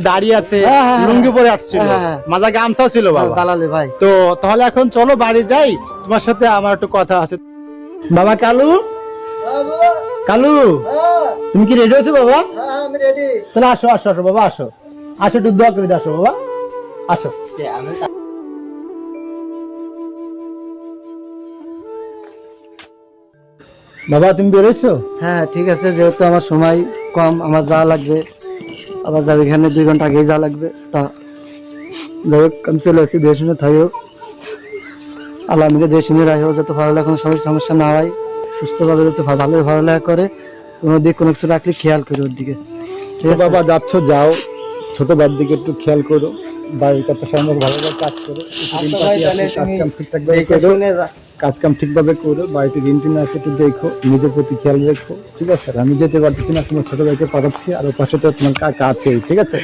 দাড়ি আছে, হ্যাঁ, হ্যাঁ, লুঙ্গি পরে আসছিল, হ্যাঁ, হ্যাঁ। মাথা গামছাও ছিল বাবা। দালালি ভাই। তো তাহলে এখন চলো বাড়ি যাই, তোমার সাথে আমার একটু কথা আছে। বাবা কালু, কালু তুমি কি রেডি হয়েছো বাবা? আমি রেডি। তাহলে আসো আসো আসো বাবা, আসো আসো, একটু দোয়া করে দিয়ে আসো বাবা, আসো। বাবা তুমি বেরোচ্ছো? হ্যাঁ ঠিক আছে, যেহেতু আমার সময় কম, আমার যাওয়া লাগবে, আবার যাবে এখানে 2 ঘন্টা আগেই যাওয়া লাগবে, তা যাই হোক আমি চলে আসছি। দেশ শুনে থাকো, আল্লাহ আমাকে দেশ শুনে রাখো, যাতে ভালো কোনো সমস্যা না হয়, সুস্থভাবে যাতে ভালো লাগা করে, কোনো দিক কোনো কিছু রাখলে খেয়াল করি ওর দিকে, ঠিক আছে? বাবা যাচ্ছ যাও, ছোট বার দিকে একটু খেয়াল করো, বাড়ির কথা সামনে ভালোভাবে কাজ করো, কাজ কাম ঠিকভাবে করো, বাড়িতে ঋণ টিন আছে একটু দেখো, নিজের প্রতি খেয়াল রেখো, ঠিক আছে? আমি যেতে পারতেছি না, তোমার ছোট ভাইকে পাঠাচ্ছি, আর ওর পাশে তো তোমার কাকা আছে, ঠিক আছে?